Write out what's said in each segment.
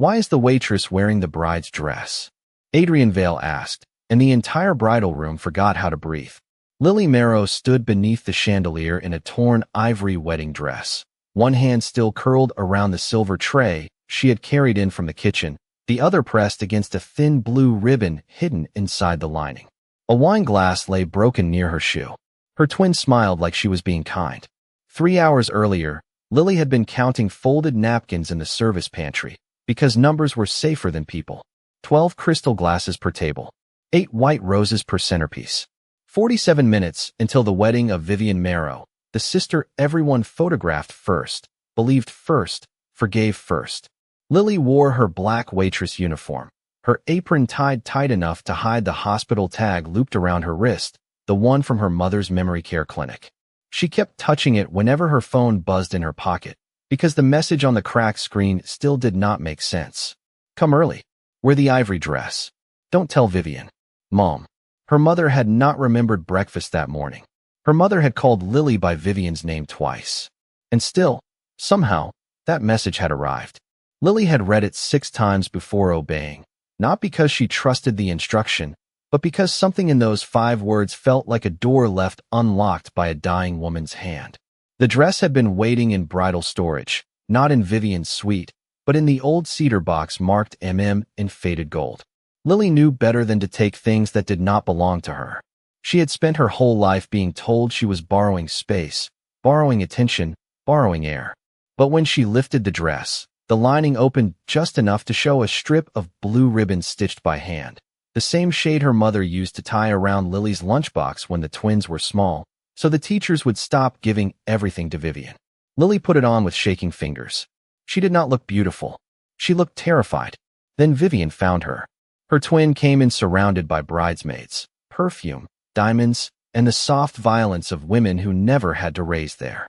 "Why is the waitress wearing the bride's dress?" Adrian Vale asked, and the entire bridal room forgot how to breathe. Lily Marrow stood beneath the chandelier in a torn ivory wedding dress. One hand still curled around the silver tray she had carried in from the kitchen, the other pressed against a thin blue ribbon hidden inside the lining. A wine glass lay broken near her shoe. Her twin smiled like she was being kind. 3 hours earlier, Lily had been counting folded napkins in the service pantry, because numbers were safer than people. 12 crystal glasses per table. 8 white roses per centerpiece. 47 minutes until the wedding of Vivian Marrow, the sister everyone photographed first, believed first, forgave first. Lily wore her black waitress uniform, her apron tied tight enough to hide the hospital tag looped around her wrist, the one from her mother's memory care clinic. She kept touching it whenever her phone buzzed in her pocket, because the message on the cracked screen still did not make sense. "Come early. Wear the ivory dress. Don't tell Vivian." Mom. Her mother had not remembered breakfast that morning. Her mother had called Lily by Vivian's name twice. And still, somehow, that message had arrived. Lily had read it 6 times before obeying, not because she trusted the instruction, but because something in those 5 words felt like a door left unlocked by a dying woman's hand. The dress had been waiting in bridal storage, not in Vivian's suite, but in the old cedar box marked MM in faded gold. Lily knew better than to take things that did not belong to her. She had spent her whole life being told she was borrowing space, borrowing attention, borrowing air. But when she lifted the dress, the lining opened just enough to show a strip of blue ribbon stitched by hand, the same shade her mother used to tie around Lily's lunchbox when the twins were small, so the teachers would stop giving everything to Vivian. Lily put it on with shaking fingers. She did not look beautiful. She looked terrified. Then Vivian found her. Her twin came in surrounded by bridesmaids, perfume, diamonds, and the soft violence of women who never had to raise their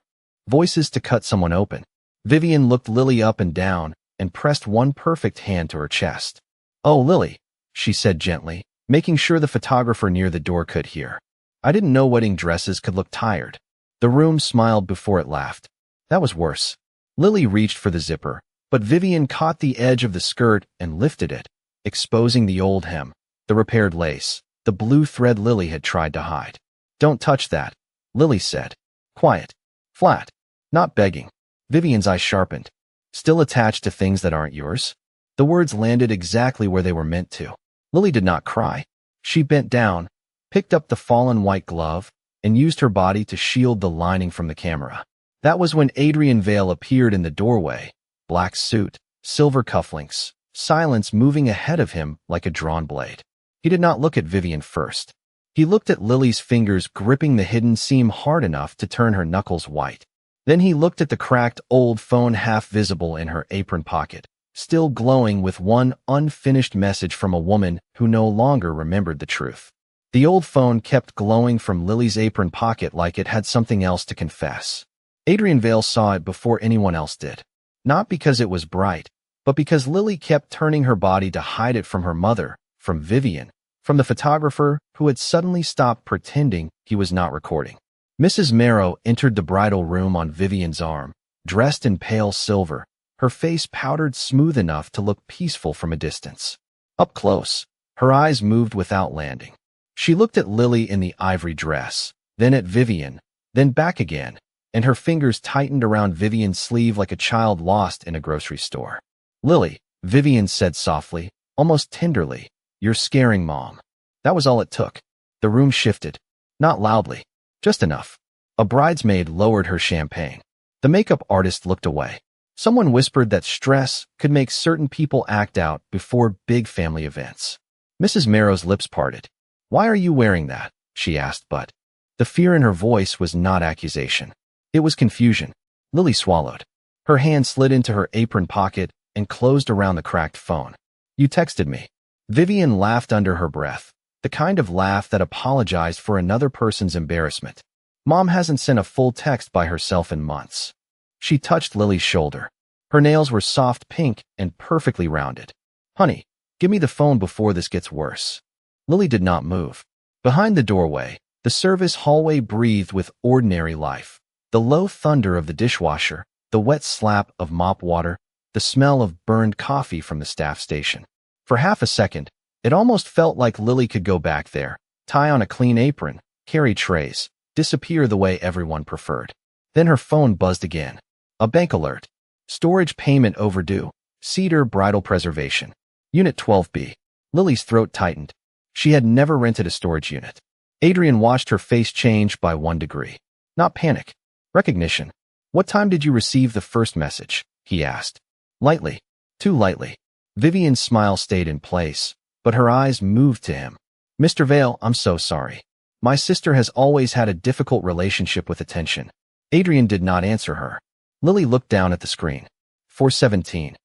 voices to cut someone open. Vivian looked Lily up and down and pressed one perfect hand to her chest. "Oh, Lily," she said gently, making sure the photographer near the door could hear. "I didn't know wedding dresses could look tired." The room smiled before it laughed. That was worse. Lily reached for the zipper, but Vivian caught the edge of the skirt and lifted it, exposing the old hem, the repaired lace, the blue thread Lily had tried to hide. "Don't touch that," Lily said. Quiet. Flat. Not begging. Vivian's eyes sharpened. "Still attached to things that aren't yours?" The words landed exactly where they were meant to. Lily did not cry. She bent down, picked up the fallen white glove, and used her body to shield the lining from the camera. That was when Adrian Vale appeared in the doorway, black suit, silver cufflinks, silence moving ahead of him like a drawn blade. He did not look at Vivian first. He looked at Lily's fingers gripping the hidden seam hard enough to turn her knuckles white. Then he looked at the cracked old phone half visible in her apron pocket, still glowing with one unfinished message from a woman who no longer remembered the truth. The old phone kept glowing from Lily's apron pocket like it had something else to confess. Adrian Vale saw it before anyone else did. Not because it was bright, but because Lily kept turning her body to hide it from her mother, from Vivian, from the photographer who had suddenly stopped pretending he was not recording. Mrs. Marrow entered the bridal room on Vivian's arm, dressed in pale silver, her face powdered smooth enough to look peaceful from a distance. Up close, her eyes moved without landing. She looked at Lily in the ivory dress, then at Vivian, then back again, and her fingers tightened around Vivian's sleeve like a child lost in a grocery store. "Lily," Vivian said softly, almost tenderly, "you're scaring Mom." That was all it took. The room shifted. Not loudly. Just enough. A bridesmaid lowered her champagne. The makeup artist looked away. Someone whispered that stress could make certain people act out before big family events. Mrs. Marrow's lips parted. "Why are you wearing that?" she asked, but the fear in her voice was not accusation. It was confusion. Lily swallowed. Her hand slid into her apron pocket and closed around the cracked phone. "You texted me." Vivian laughed under her breath, the kind of laugh that apologized for another person's embarrassment. "Mom hasn't sent a full text by herself in months." She touched Lily's shoulder. Her nails were soft pink and perfectly rounded. "Honey, give me the phone before this gets worse." Lily did not move. Behind the doorway, the service hallway breathed with ordinary life. The low thunder of the dishwasher, the wet slap of mop water, the smell of burned coffee from the staff station. For half a second, it almost felt like Lily could go back there, tie on a clean apron, carry trays, disappear the way everyone preferred. Then her phone buzzed again. A bank alert. Storage payment overdue. Cedar Bridal Preservation. Unit 12B. Lily's throat tightened. She had never rented a storage unit. Adrian watched her face change by 1 degree. Not panic. Recognition. What time did you receive the first message? He asked. Lightly. Too lightly. Vivian's smile stayed in place, but her eyes moved to him. Mr. Vale, I'm so sorry. My sister has always had a difficult relationship with attention. Adrian did not answer her. Lily looked down at the screen. 4:17.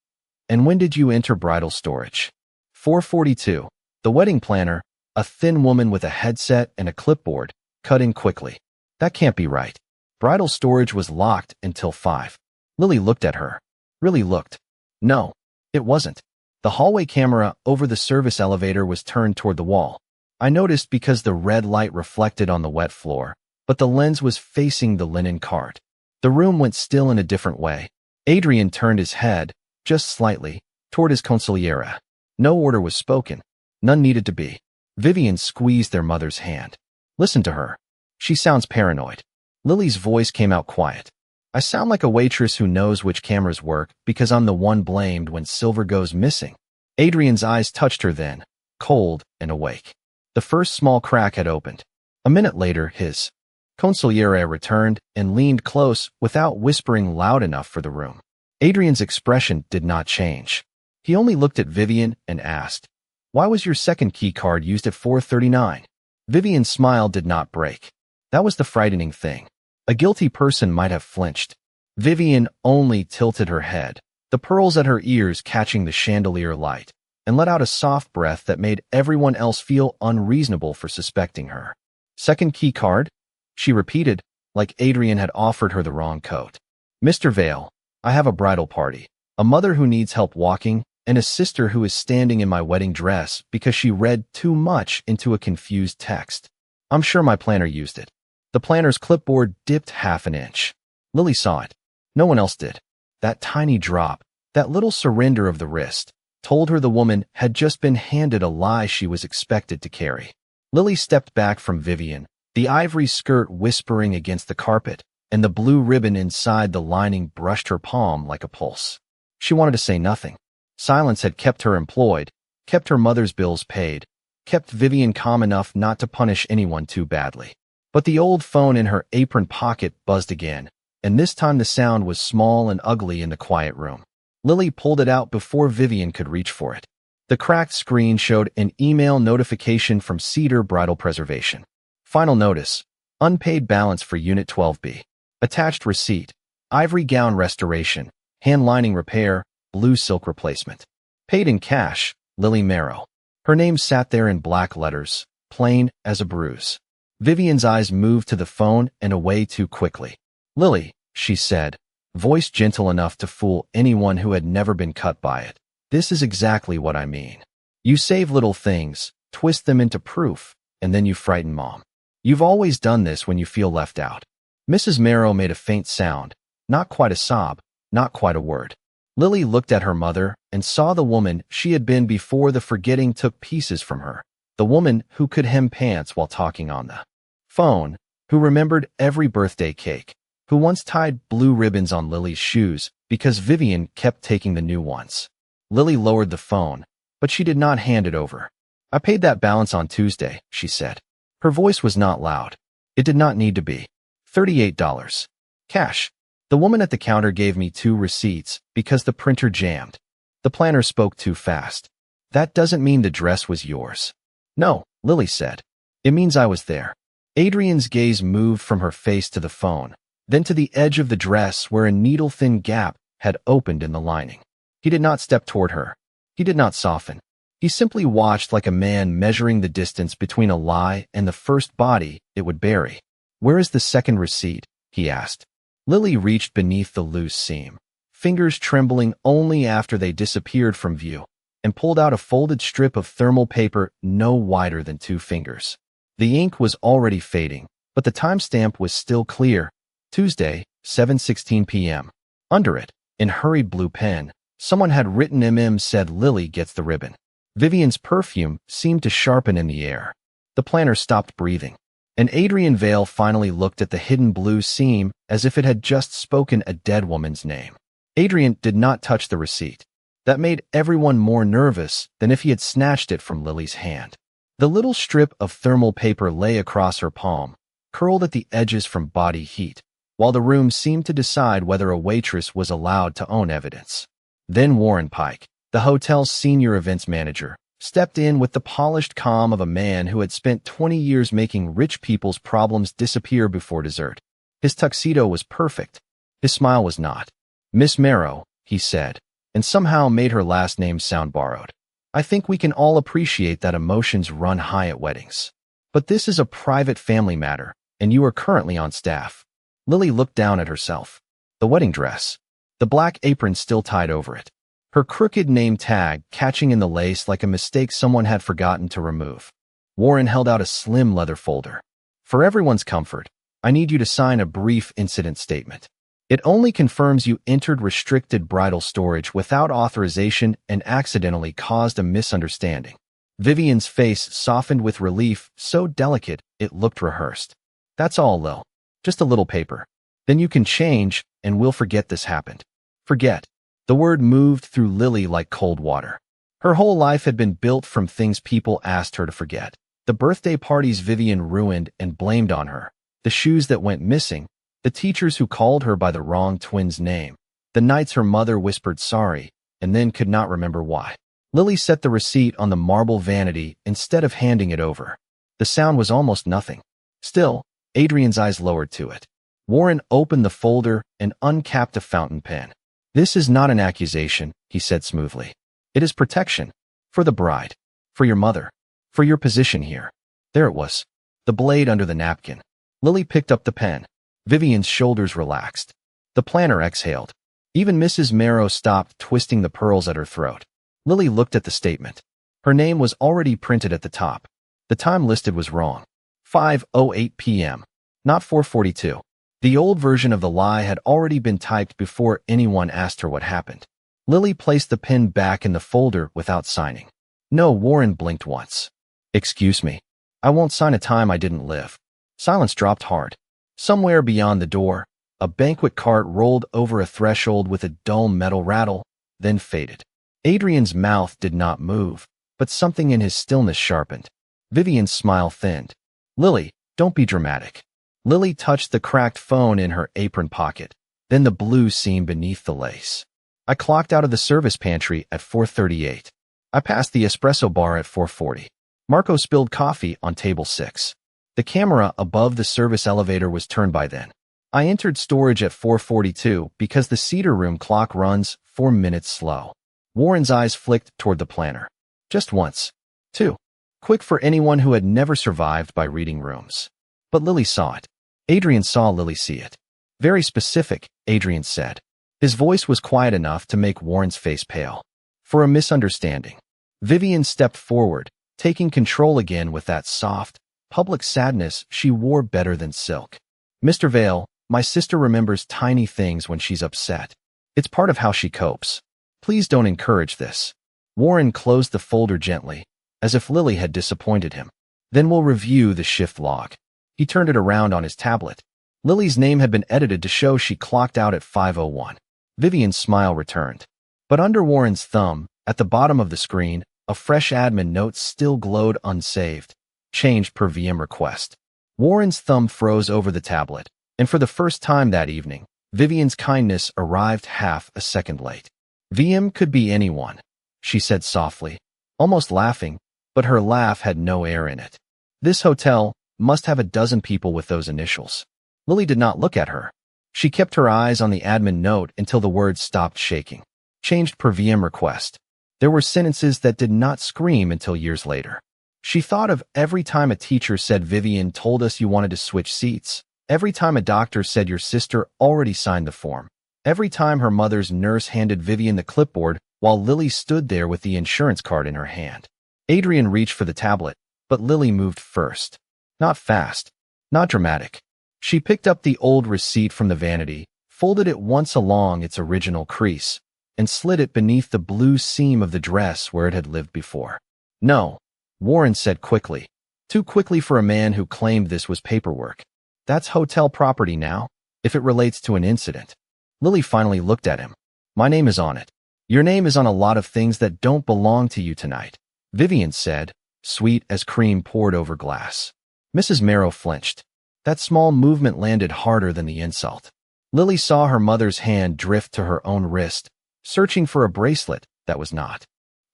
And when did you enter bridal storage? 4:42. The wedding planner, a thin woman with a headset and a clipboard, cut in quickly. That can't be right. Bridal storage was locked until 5. Lily looked at her. Really looked. No, it wasn't. The hallway camera over the service elevator was turned toward the wall. I noticed because the red light reflected on the wet floor, but the lens was facing the linen cart. The room went still in a different way. Adrian turned his head, just slightly, toward his consigliere. No order was spoken. None needed to be. Vivian squeezed their mother's hand. Listen to her. She sounds paranoid. Lily's voice came out quiet. I sound like a waitress who knows which cameras work because I'm the one blamed when silver goes missing. Adrian's eyes touched her then, cold and awake. The first small crack had opened. A minute later, his consigliere returned and leaned close without whispering loud enough for the room. Adrian's expression did not change. He only looked at Vivian and asked, Why was your second key card used at 4:39? Vivian's smile did not break. That was the frightening thing. A guilty person might have flinched. Vivian only tilted her head, the pearls at her ears catching the chandelier light, and let out a soft breath that made everyone else feel unreasonable for suspecting her. Second key card? She repeated, like Adrian had offered her the wrong coat. Mr. Vale, I have a bridal party, a mother who needs help walking, and a sister who is standing in my wedding dress because she read too much into a confused text. I'm sure my planner used it. The planner's clipboard dipped half an inch. Lily saw it. No one else did. That tiny drop, that little surrender of the wrist, told her the woman had just been handed a lie she was expected to carry. Lily stepped back from Vivian, the ivory skirt whispering against the carpet, and the blue ribbon inside the lining brushed her palm like a pulse. She wanted to say nothing. Silence had kept her employed, kept her mother's bills paid, kept Vivian calm enough not to punish anyone too badly. But the old phone in her apron pocket buzzed again, and this time the sound was small and ugly in the quiet room. Lily pulled it out before Vivian could reach for it. The cracked screen showed an email notification from Cedar Bridal Preservation. Final notice. Unpaid balance for Unit 12B. Attached receipt. Ivory gown restoration. Hand lining repair. Blue silk replacement. Paid in cash. Lily Marrow. Her name sat there in black letters, plain as a bruise. Vivian's eyes moved to the phone and away too quickly. Lily, she said, voice gentle enough to fool anyone who had never been cut by it. This is exactly what I mean. You save little things, twist them into proof, and then you frighten Mom. You've always done this when you feel left out. Mrs. Marrow made a faint sound, not quite a sob, not quite a word. Lily looked at her mother and saw the woman she had been before the forgetting took pieces from her. The woman who could hem pants while talking on the phone, who remembered every birthday cake, who once tied blue ribbons on Lily's shoes because Vivian kept taking the new ones. Lily lowered the phone, but she did not hand it over. I paid that balance on Tuesday, she said. Her voice was not loud. It did not need to be. $38. Cash. The woman at the counter gave me 2 receipts because the printer jammed. The planner spoke too fast. That doesn't mean the dress was yours. No, Lily said. It means I was there. Adrian's gaze moved from her face to the phone, then to the edge of the dress where a needle-thin gap had opened in the lining. He did not step toward her. He did not soften. He simply watched like a man measuring the distance between a lie and the first body it would bury. Where is the second receipt? He asked. Lily reached beneath the loose seam, fingers trembling only after they disappeared from view, and pulled out a folded strip of thermal paper no wider than 2 fingers. The ink was already fading, but the timestamp was still clear. Tuesday, 7:16 p.m. Under it, in hurried blue pen, Someone had written said Lily gets the ribbon. Vivian's perfume seemed to sharpen in the air. The planner stopped breathing, and Adrian Vale finally looked at the hidden blue seam as if it had just spoken a dead woman's name. Adrian did not touch the receipt. That made everyone more nervous than if he had snatched it from Lily's hand. The little strip of thermal paper lay across her palm, curled at the edges from body heat, while the room seemed to decide whether a waitress was allowed to own evidence. Then Warren Pike, the hotel's senior events manager, stepped in with the polished calm of a man who had spent 20 years making rich people's problems disappear before dessert. His tuxedo was perfect. His smile was not. "Miss Marrow," he said, and somehow made her last name sound borrowed. "I think we can all appreciate that emotions run high at weddings. But this is a private family matter, and you are currently on staff." Lily looked down at herself. The wedding dress. The black apron still tied over it. Her crooked name tag catching in the lace like a mistake someone had forgotten to remove. Warren held out a slim leather folder. "For everyone's comfort, I need you to sign a brief incident statement. It only confirms you entered restricted bridal storage without authorization and accidentally caused a misunderstanding." Vivian's face softened with relief, so delicate it looked rehearsed. "That's all, Lil. Just a little paper. Then you can change, and we'll forget this happened." Forget. The word moved through Lily like cold water. Her whole life had been built from things people asked her to forget. The birthday parties Vivian ruined and blamed on her. The shoes that went missing. The teachers who called her by the wrong twin's name. The nights her mother whispered sorry, and then could not remember why. Lily set the receipt on the marble vanity instead of handing it over. The sound was almost nothing. Still, Adrian's eyes lowered to it. Warren opened the folder and uncapped a fountain pen. "This is not an accusation," he said smoothly. "It is protection. For the bride. For your mother. For your position here." There it was. The blade under the napkin. Lily picked up the pen. Vivian's shoulders relaxed. The planner exhaled. Even Mrs. Marrow stopped twisting the pearls at her throat. Lily looked at the statement. Her name was already printed at the top. The time listed was wrong. 5:08 p.m. Not 4:42. The old version of the lie had already been typed before anyone asked her what happened. Lily placed the pen back in the folder without signing. "No," Warren blinked once. "Excuse me. I won't sign a time I didn't live." Silence dropped hard. Somewhere beyond the door, a banquet cart rolled over a threshold with a dull metal rattle, then faded. Adrian's mouth did not move, but something in his stillness sharpened. Vivian's smile thinned. "Lily, don't be dramatic." Lily touched the cracked phone in her apron pocket, then the blue seam beneath the lace. "I clocked out of the service pantry at 4:38. I passed the espresso bar at 4:40. Marco spilled coffee on table 6. The camera above the service elevator was turned by then. I entered storage at 4:42 because the Cedar Room clock runs 4 minutes slow." Warren's eyes flicked toward the planner. Just once. 2. Quick for anyone who had never survived by reading rooms. But Lily saw it. Adrian saw Lily see it. "Very specific," Adrian said. His voice was quiet enough to make Warren's face pale. "For a misunderstanding." Vivian stepped forward, taking control again with that soft, public sadness she wore better than silk. "Mr. Vale, my sister remembers tiny things when she's upset. It's part of how she copes. Please don't encourage this." Warren closed the folder gently, as if Lily had disappointed him. "Then we'll review the shift log." He turned it around on his tablet. Lily's name had been edited to show she clocked out at 5:01. Vivian's smile returned. But under Warren's thumb, at the bottom of the screen, a fresh admin note still glowed unsaved. "Changed per VM request." Warren's thumb froze over the tablet, and for the first time that evening, Vivian's kindness arrived half a second late. "VM could be anyone," she said softly, almost laughing, but her laugh had no air in it. "This hotel must have a dozen people with those initials." Lily did not look at her. She kept her eyes on the admin note until the words stopped shaking. "Changed per VM request." There were sentences that did not scream until years later. She thought of every time a teacher said Vivian told us you wanted to switch seats, every time a doctor said your sister already signed the form, every time her mother's nurse handed Vivian the clipboard while Lily stood there with the insurance card in her hand. Adrian reached for the tablet, but Lily moved first. Not fast, not dramatic. She picked up the old receipt from the vanity, folded it once along its original crease, and slid it beneath the blue seam of the dress where it had lived before. "No," Warren said quickly. Too quickly for a man who claimed this was paperwork. "That's hotel property now, if it relates to an incident." Lily finally looked at him. "My name is on it." "Your name is on a lot of things that don't belong to you tonight," Vivian said, sweet as cream poured over glass. Mrs. Marrow flinched. That small movement landed harder than the insult. Lily saw her mother's hand drift to her own wrist, searching for a bracelet that was not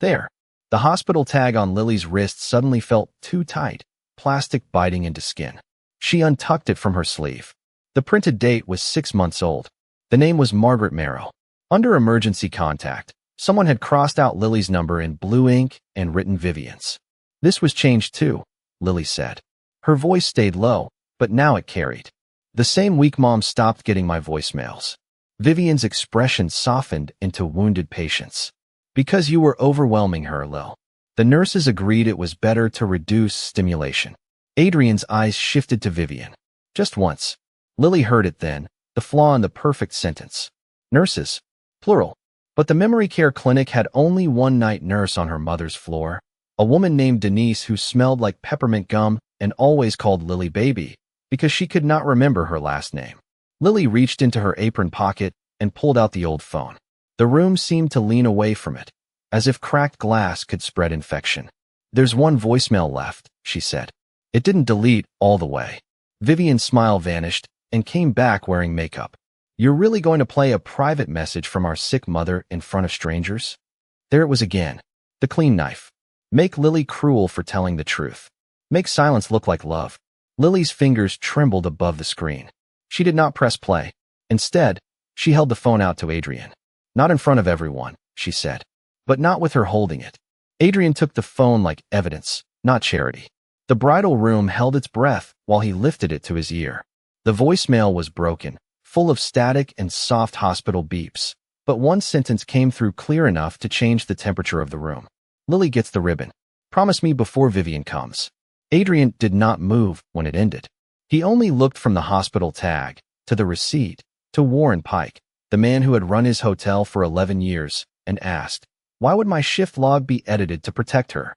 there. The hospital tag on Lily's wrist suddenly felt too tight, plastic biting into skin. She untucked it from her sleeve. The printed date was 6 months old. The name was Margaret Marrow. Under emergency contact, someone had crossed out Lily's number in blue ink and written Vivian's. "This was changed too," Lily said. Her voice stayed low, but now it carried. "The same week Mom stopped getting my voicemails." Vivian's expression softened into wounded patience. "Because you were overwhelming her, Lil." The nurses agreed it was better to reduce stimulation. Adrian's eyes shifted to Vivian. Just once. Lily heard it then, the flaw in the perfect sentence. Nurses. Plural. But the memory care clinic had only one night nurse on her mother's floor, a woman named Denise who smelled like peppermint gum and always called Lily baby, because she could not remember her last name. Lily reached into her apron pocket and pulled out the old phone. The room seemed to lean away from it, as if cracked glass could spread infection. "There's one voicemail left," she said. It didn't delete all the way. Vivian's smile vanished and came back wearing makeup. "You're really going to play a private message from our sick mother in front of strangers?" There it was again. The clean knife. Make Lily cruel for telling the truth. Make silence look like love. Lily's fingers trembled above the screen. She did not press play. Instead, she held the phone out to Adrian. "Not in front of everyone," she said, "but not with her holding it." Adrian took the phone like evidence, not charity. The bridal room held its breath while he lifted it to his ear. The voicemail was broken, full of static and soft hospital beeps, but one sentence came through clear enough to change the temperature of the room. "Lily gets the ribbon. Promise me before Vivian comes." Adrian did not move when it ended. He only looked from the hospital tag, to the receipt, to Warren Pike, the man who had run his hotel for 11 years, and asked, "Why would my shift log be edited to protect her?"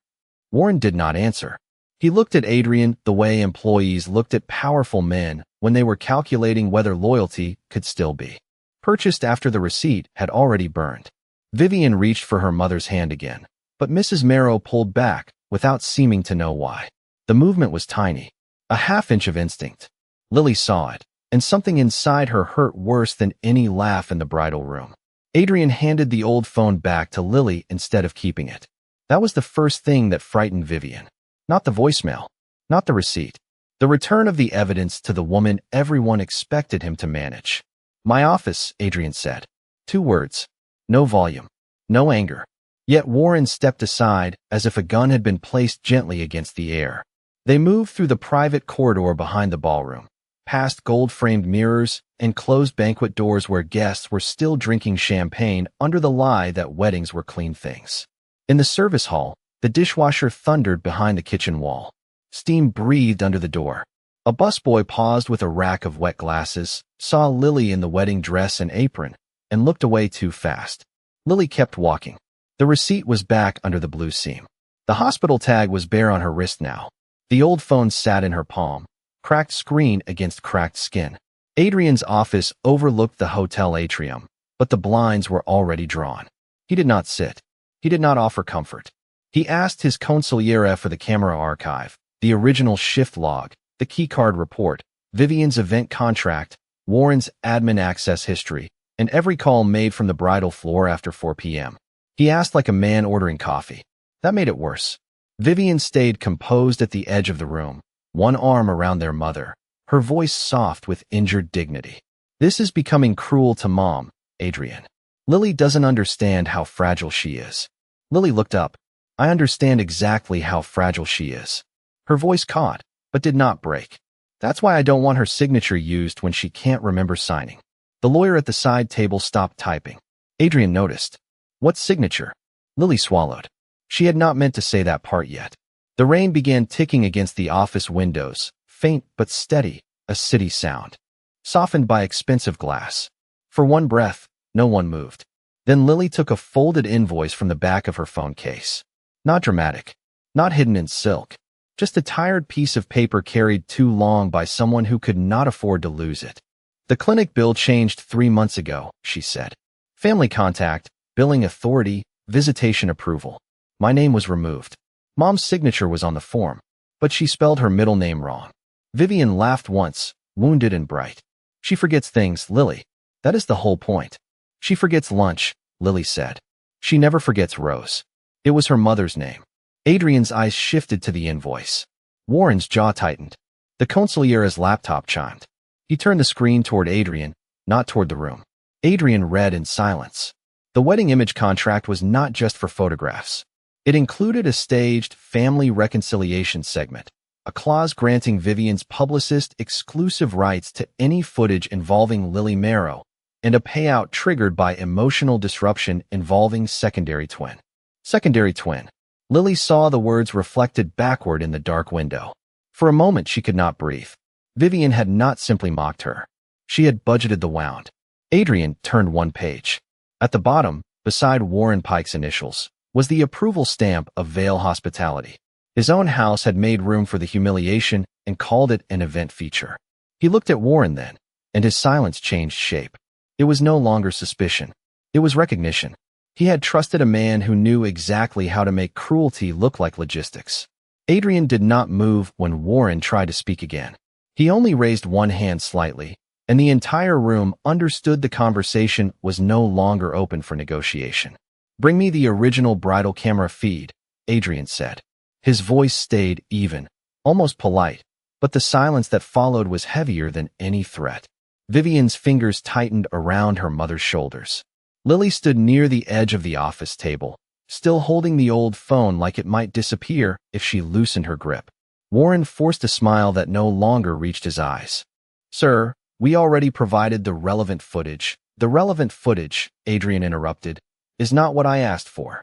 Warren did not answer. He looked at Adrian the way employees looked at powerful men when they were calculating whether loyalty could still be purchased after the receipt had already burned. Vivian reached for her mother's hand again, but Mrs. Marrow pulled back without seeming to know why. The movement was tiny, a half-inch of instinct. Lily saw it, and something inside her hurt worse than any laugh in the bridal room. Adrian handed the old phone back to Lily instead of keeping it. That was the first thing that frightened Vivian. Not the voicemail, not the receipt. The return of the evidence to the woman everyone expected him to manage. "My office," Adrian said. 2 words. No volume. No anger. Yet Warren stepped aside as if a gun had been placed gently against the air. They moved through the private corridor behind the ballroom, past gold-framed mirrors and closed banquet doors where guests were still drinking champagne under the lie that weddings were clean things. In the service hall, the dishwasher thundered behind the kitchen wall. Steam breathed under the door. A busboy paused with a rack of wet glasses, saw Lily in the wedding dress and apron, and looked away too fast. Lily kept walking. The receipt was back under the blue seam. The hospital tag was bare on her wrist now. The old phone sat in her palm, cracked screen against cracked skin. Adrian's office overlooked the hotel atrium, but the blinds were already drawn. He did not sit. He did not offer comfort. He asked his consigliere for the camera archive, the original shift log, the keycard report, Vivian's event contract, Warren's admin access history, and every call made from the bridal floor after 4 p.m. He asked like a man ordering coffee. That made it worse. Vivian stayed composed at the edge of the room, one arm around their mother, her voice soft with injured dignity. "This is becoming cruel to Mom, Adrian. Lily doesn't understand how fragile she is." Lily looked up. "I understand exactly how fragile she is." Her voice caught, but did not break. "That's why I don't want her signature used when she can't remember signing." The lawyer at the side table stopped typing. Adrian noticed. "What signature?" Lily swallowed. She had not meant to say that part yet. The rain began ticking against the office windows, faint but steady, a city sound, softened by expensive glass. For one breath, no one moved. Then Lily took a folded invoice from the back of her phone case. Not dramatic, not hidden in silk, just a tired piece of paper carried too long by someone who could not afford to lose it. The clinic bill changed 3 months ago, she said. Family contact, billing authority, visitation approval. My name was removed. Mom's signature was on the form, but she spelled her middle name wrong. Vivian laughed once, wounded and bright. She forgets things, Lily. That is the whole point. She forgets lunch, Lily said. She never forgets Rose. It was her mother's name. Adrian's eyes shifted to the invoice. Warren's jaw tightened. The consigliere's laptop chimed. He turned the screen toward Adrian, not toward the room. Adrian read in silence. The wedding image contract was not just for photographs. It included a staged family reconciliation segment, a clause granting Vivian's publicist exclusive rights to any footage involving Lily Marrow, and a payout triggered by emotional disruption involving secondary twin. Secondary twin. Lily saw the words reflected backward in the dark window. For a moment she could not breathe. Vivian had not simply mocked her. She had budgeted the wound. Adrian turned one page. At the bottom, beside Warren Pike's initials, was the approval stamp of Vale Hospitality. His own house had made room for the humiliation and called it an event feature. He looked at Warren then, and his silence changed shape. It was no longer suspicion. It was recognition. He had trusted a man who knew exactly how to make cruelty look like logistics. Adrian did not move when Warren tried to speak again. He only raised one hand slightly, and the entire room understood the conversation was no longer open for negotiation. Bring me the original bridal camera feed, Adrian said. His voice stayed even, almost polite, but the silence that followed was heavier than any threat. Vivian's fingers tightened around her mother's shoulders. Lily stood near the edge of the office table, still holding the old phone like it might disappear if she loosened her grip. Warren forced a smile that no longer reached his eyes. Sir, we already provided the relevant footage. The relevant footage, Adrian interrupted, is not what I asked for.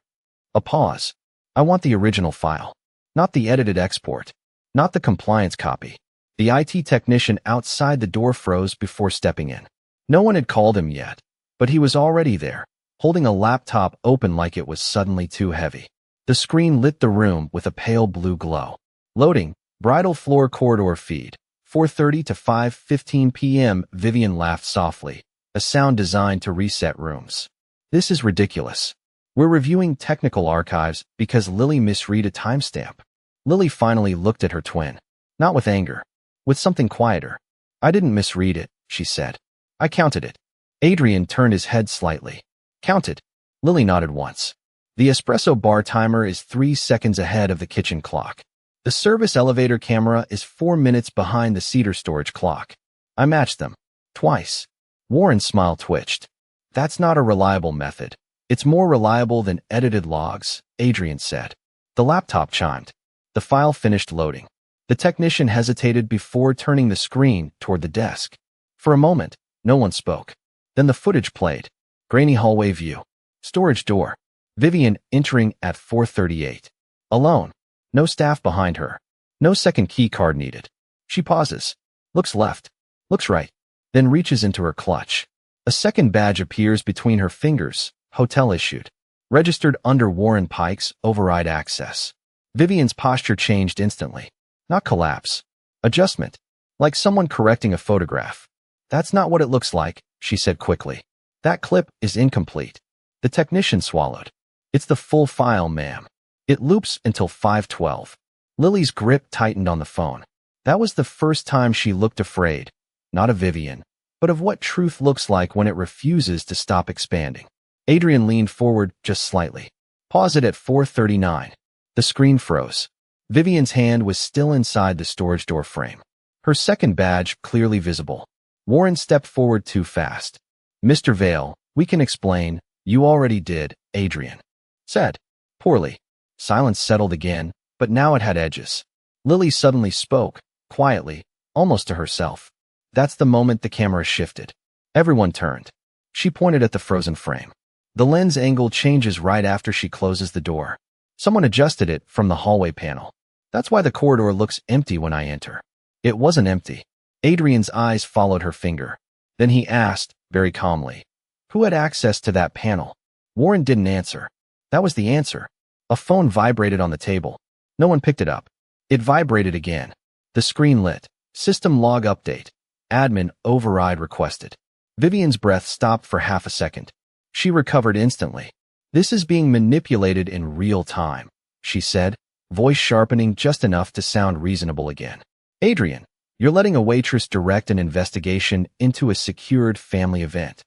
A pause. I want the original file, not the edited export, not the compliance copy. The IT technician outside the door froze before stepping in. No one had called him yet, but he was already there, holding a laptop open like it was suddenly too heavy. The screen lit the room with a pale blue glow. Loading, bridal floor corridor feed, 4:30 to 5:15 p.m. Vivian laughed softly, a sound designed to reset rooms. This is ridiculous. We're reviewing technical archives because Lily misread a timestamp. Lily finally looked at her twin, not with anger, with something quieter. I didn't misread it, she said. I counted it. Adrian turned his head slightly. Counted. Lily nodded once. The espresso bar timer is 3 seconds ahead of the kitchen clock. The service elevator camera is 4 minutes behind the cedar storage clock. I matched them. Twice. Warren's smile twitched. That's not a reliable method. It's more reliable than edited logs, Adrian said. The laptop chimed. The file finished loading. The technician hesitated before turning the screen toward the desk. For a moment, no one spoke. Then the footage played. Grainy hallway view. Storage door. Vivian entering at 4:38. Alone. No staff behind her. No second key card needed. She pauses. Looks left. Looks right. Then reaches into her clutch. A second badge appears between her fingers. Hotel issued. Registered under Warren Pike's override access. Vivian's posture changed instantly. Not collapse. Adjustment. Like someone correcting a photograph. That's not what it looks like, she said quickly. That clip is incomplete. The technician swallowed. It's the full file, ma'am. It loops until 5:12. Lily's grip tightened on the phone. That was the first time she looked afraid, not of Vivian, but of what truth looks like when it refuses to stop expanding. Adrian leaned forward just slightly. Pause it at 4:39. The screen froze. Vivian's hand was still inside the storage door frame. Her second badge clearly visible. Warren stepped forward too fast. Mr. Vale, we can explain. You already did, Adrian said. Poorly. Silence settled again, but now it had edges. Lily suddenly spoke, quietly, almost to herself. That's the moment the camera shifted. Everyone turned. She pointed at the frozen frame. The lens angle changes right after she closes the door. Someone adjusted it from the hallway panel. That's why the corridor looks empty when I enter. It wasn't empty. Adrian's eyes followed her finger. Then he asked, very calmly, who had access to that panel? Warren didn't answer. That was the answer. A phone vibrated on the table. No one picked it up. It vibrated again. The screen lit. System log update. Admin override requested. Vivian's breath stopped for half a second. She recovered instantly. This is being manipulated in real time, she said, voice sharpening just enough to sound reasonable again. Adrian, you're letting a waitress direct an investigation into a secured family event.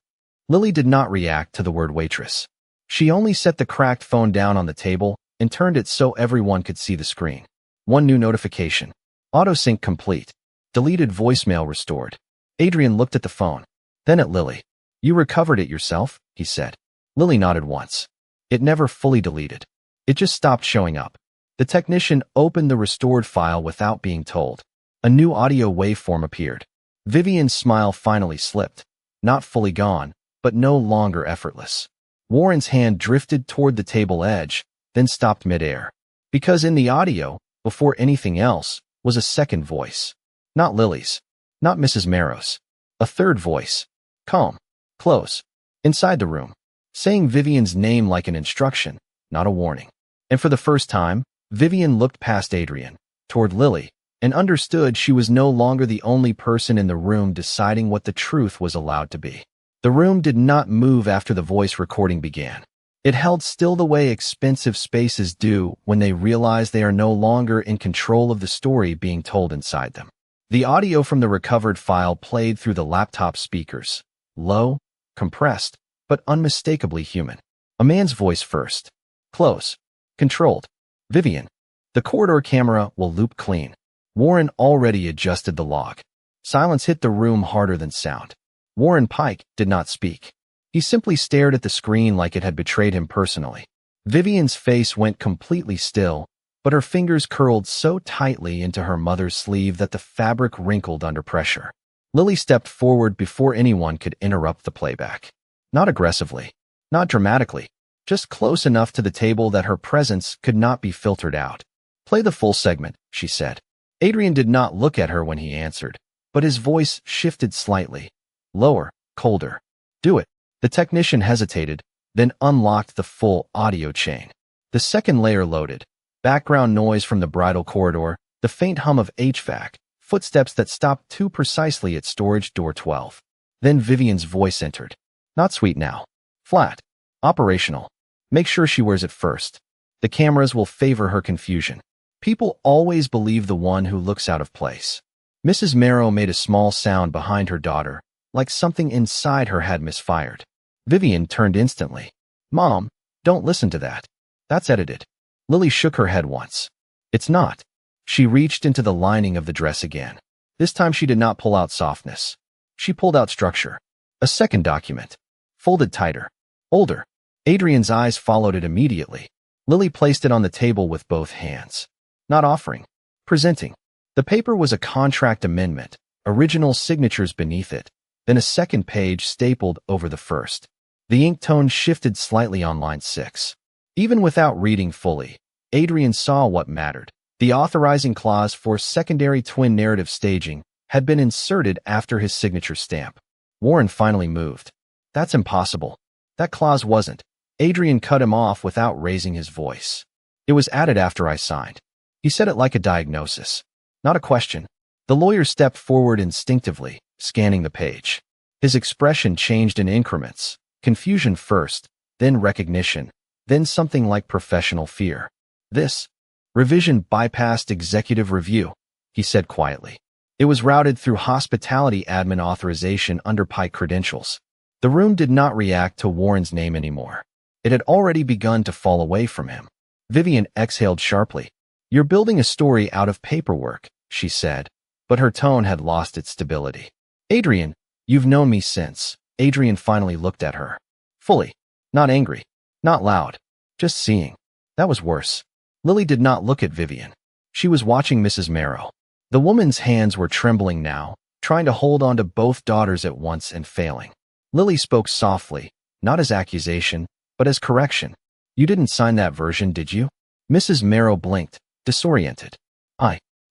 Lily did not react to the word waitress. She only set the cracked phone down on the table and turned it so everyone could see the screen. One new notification. Autosync complete. Deleted voicemail restored. Adrian looked at the phone, then at Lily. You recovered it yourself, he said. Lily nodded once. It never fully deleted. It just stopped showing up. The technician opened the restored file without being told. A new audio waveform appeared. Vivian's smile finally slipped. Not fully gone, but no longer effortless. Warren's hand drifted toward the table edge, then stopped midair. Because in the audio, before anything else, was a second voice. Not Lily's. Not Mrs. Marrow's. A third voice. Calm. Close. Inside the room. Saying Vivian's name like an instruction, not a warning. And for the first time, Vivian looked past Adrian, toward Lily, and understood she was no longer the only person in the room deciding what the truth was allowed to be. The room did not move after the voice recording began. It held still the way expensive spaces do when they realize they are no longer in control of the story being told inside them. The audio from the recovered file played through the laptop speakers. Low, compressed, but unmistakably human. A man's voice first. Close. Controlled. Vivian. The corridor camera will loop clean. Warren already adjusted the log. Silence hit the room harder than sound. Warren Pike did not speak. He simply stared at the screen like it had betrayed him personally. Vivian's face went completely still, but her fingers curled so tightly into her mother's sleeve that the fabric wrinkled under pressure. Lily stepped forward before anyone could interrupt the playback. Not aggressively, not dramatically, just close enough to the table that her presence could not be filtered out. Play the full segment, she said. Adrian did not look at her when he answered, but his voice shifted slightly. Lower, colder. Do it. The technician hesitated, then unlocked the full audio chain. The second layer loaded. Background noise from the bridal corridor, the faint hum of HVAC, footsteps that stopped too precisely at storage door 12. Then Vivian's voice entered. Not sweet now. Flat. Operational. Make sure she wears it first. The cameras will favor her confusion. People always believe the one who looks out of place. Mrs. Marrow made a small sound behind her daughter, like something inside her had misfired. Vivian turned instantly. Mom, don't listen to that. That's edited. Lily shook her head once. It's not. She reached into the lining of the dress again. This time she did not pull out softness. She pulled out structure. A second document. Folded tighter. Older. Adrian's eyes followed it immediately. Lily placed it on the table with both hands. Not offering. Presenting. The paper was a contract amendment, original signatures beneath it, then a second page stapled over the first. The ink tone shifted slightly on line 6. Even without reading fully, Adrian saw what mattered. The authorizing clause for secondary twin narrative staging had been inserted after his signature stamp. Warren finally moved. That's impossible. That clause wasn't. Adrian cut him off without raising his voice. It was added after I signed. He said it like a diagnosis, not a question. The lawyer stepped forward instinctively, scanning the page. His expression changed in increments. Confusion first, then recognition, then something like professional fear. This revision bypassed executive review, he said quietly. It was routed through hospitality admin authorization under Pike credentials. The room did not react to Warren's name anymore. It had already begun to fall away from him. Vivian exhaled sharply. You're building a story out of paperwork, she said, but her tone had lost its stability. Adrian, you've known me since. Adrian finally looked at her. Fully. Not angry. Not loud. Just seeing. That was worse. Lily did not look at Vivian. She was watching Mrs. Marrow. The woman's hands were trembling now, trying to hold on to both daughters at once and failing. Lily spoke softly, not as accusation, but as correction. You didn't sign that version, did you? Mrs. Marrow blinked, disoriented.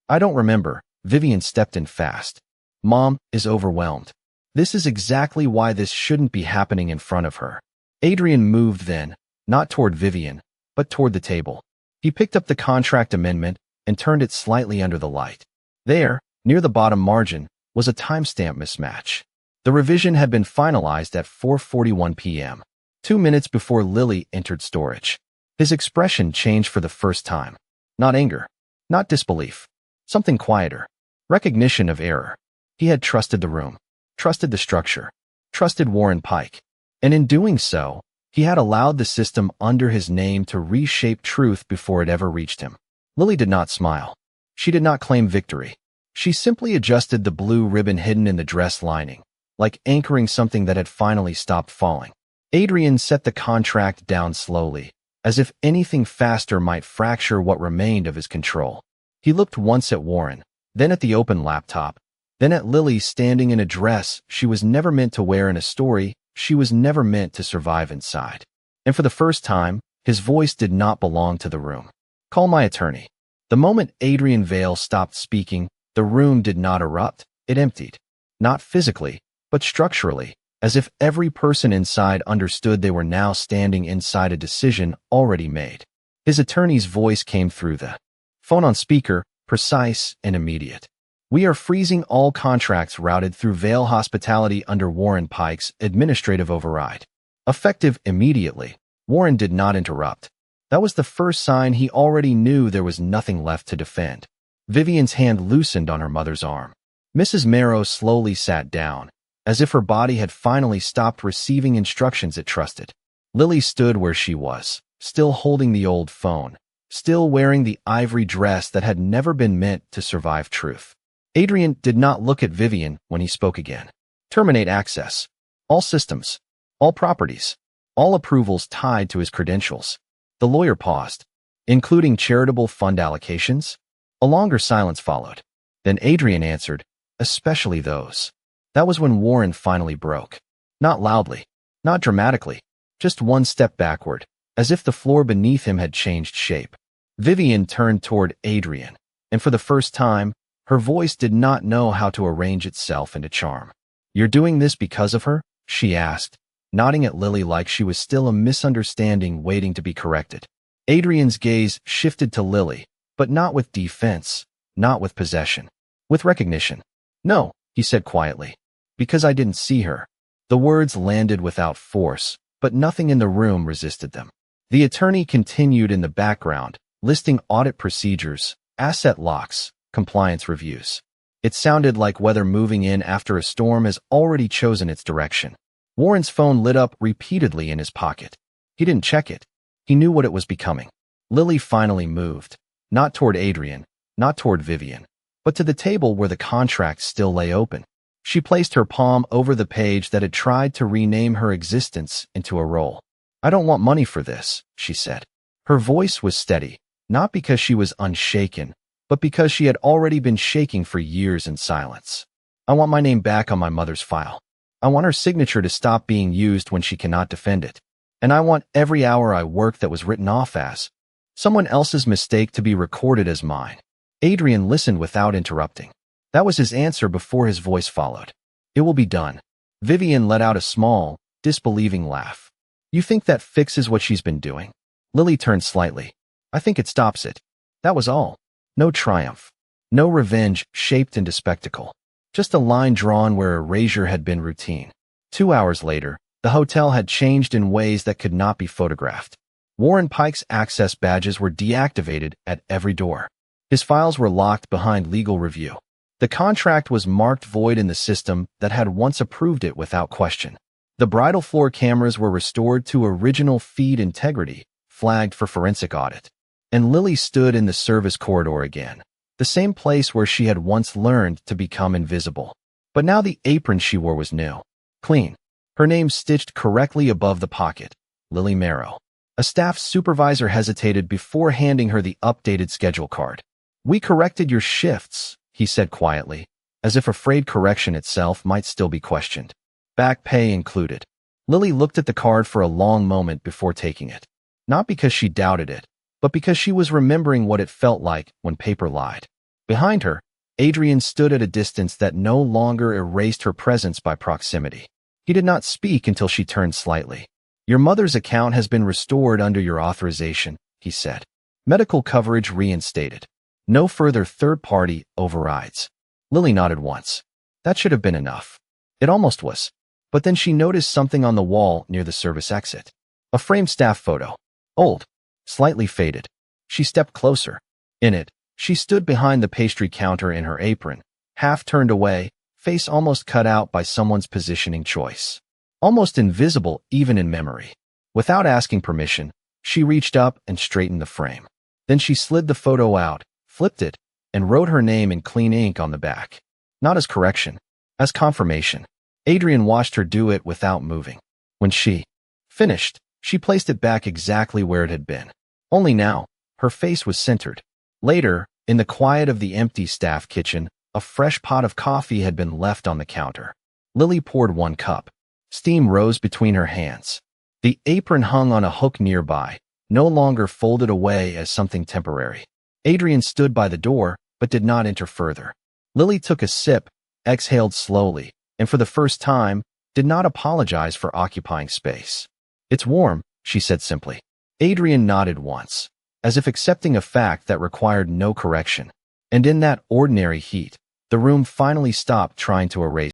I don't remember. Vivian stepped in fast. Mom is overwhelmed. This is exactly why this shouldn't be happening in front of her. Adrian moved then, not toward Vivian, but toward the table. He picked up the contract amendment and turned it slightly under the light. There, near the bottom margin, was a timestamp mismatch. The revision had been finalized at 4:41 p.m., 2 minutes before Lily entered storage. His expression changed for the first time. Not anger, not disbelief, something quieter. Recognition of error. He had trusted the room, trusted the structure, trusted Warren Pike. And in doing so, he had allowed the system under his name to reshape truth before it ever reached him. Lily did not smile. She did not claim victory. She simply adjusted the blue ribbon hidden in the dress lining, like anchoring something that had finally stopped falling. Adrian set the contract down slowly, as if anything faster might fracture what remained of his control. He looked once at Warren, then at the open laptop, then at Lily standing in a dress she was never meant to wear in a story she was never meant to survive inside. And for the first time, his voice did not belong to the room. Call my attorney. The moment Adrian Vale stopped speaking, the room did not erupt, it emptied. Not physically, but structurally, as if every person inside understood they were now standing inside a decision already made. His attorney's voice came through the phone on speaker, precise and immediate. We are freezing all contracts routed through Vale Hospitality under Warren Pike's administrative override. Effective immediately. Warren did not interrupt. That was the first sign he already knew there was nothing left to defend. Vivian's hand loosened on her mother's arm. Mrs. Marrow slowly sat down, as if her body had finally stopped receiving instructions it trusted. Lily stood where she was, still holding the old phone, still wearing the ivory dress that had never been meant to survive truth. Adrian did not look at Vivian when he spoke again. Terminate access. All systems. All properties. All approvals tied to his credentials. The lawyer paused. Including charitable fund allocations? A longer silence followed. Then Adrian answered, especially those. That was when Warren finally broke. Not loudly. Not dramatically. Just one step backward, as if the floor beneath him had changed shape. Vivian turned toward Adrian, and for the first time, her voice did not know how to arrange itself into charm. You're doing this because of her? She asked, nodding at Lily like she was still a misunderstanding waiting to be corrected. Adrian's gaze shifted to Lily, but not with defense, not with possession. With recognition. No, he said quietly. Because I didn't see her. The words landed without force, but nothing in the room resisted them. The attorney continued in the background, listing audit procedures, asset locks, compliance reviews. It sounded like weather moving in after a storm has already chosen its direction. Warren's phone lit up repeatedly in his pocket. He didn't check it. He knew what it was becoming. Lily finally moved, not toward Adrian, not toward Vivian, but to the table where the contract still lay open. She placed her palm over the page that had tried to rename her existence into a role. I don't want money for this, she said. Her voice was steady, not because she was unshaken, but because she had already been shaking for years in silence. I want my name back on my mother's file. I want her signature to stop being used when she cannot defend it. And I want every hour I worked that was written off as someone else's mistake to be recorded as mine. Adrian listened without interrupting. That was his answer before his voice followed. It will be done. Vivian let out a small, disbelieving laugh. You think that fixes what she's been doing? Lily turned slightly. I think it stops it. That was all. No triumph. No revenge shaped into spectacle. Just a line drawn where erasure had been routine. 2 hours later, the hotel had changed in ways that could not be photographed. Warren Pike's access badges were deactivated at every door. His files were locked behind legal review. The contract was marked void in the system that had once approved it without question. The bridal floor cameras were restored to original feed integrity, flagged for forensic audit. And Lily stood in the service corridor again, the same place where she had once learned to become invisible. But now the apron she wore was new, clean. Her name stitched correctly above the pocket, Lily Marrow. A staff supervisor hesitated before handing her the updated schedule card. We corrected your shifts, he said quietly, as if afraid correction itself might still be questioned. Back pay included. Lily looked at the card for a long moment before taking it. Not because she doubted it, but because she was remembering what it felt like when paper lied. Behind her, Adrian stood at a distance that no longer erased her presence by proximity. He did not speak until she turned slightly. Your mother's account has been restored under your authorization, he said. Medical coverage reinstated. No further third-party overrides. Lily nodded once. That should have been enough. It almost was. But then she noticed something on the wall near the service exit. A framed staff photo. Old. Slightly faded. She stepped closer. In it, she stood behind the pastry counter in her apron, half turned away, face almost cut out by someone's positioning choice. Almost invisible even in memory. Without asking permission, she reached up and straightened the frame. Then she slid the photo out, flipped it, and wrote her name in clean ink on the back. Not as correction, as confirmation. Adrian watched her do it without moving. When she finished, she placed it back exactly where it had been. Only now, her face was centered. Later, in the quiet of the empty staff kitchen, a fresh pot of coffee had been left on the counter. Lily poured one cup. Steam rose between her hands. The apron hung on a hook nearby, no longer folded away as something temporary. Adrian stood by the door, but did not enter further. Lily took a sip, exhaled slowly, and for the first time, did not apologize for occupying space. It's warm, she said simply. Adrian nodded once, as if accepting a fact that required no correction. And in that ordinary heat, the room finally stopped trying to erase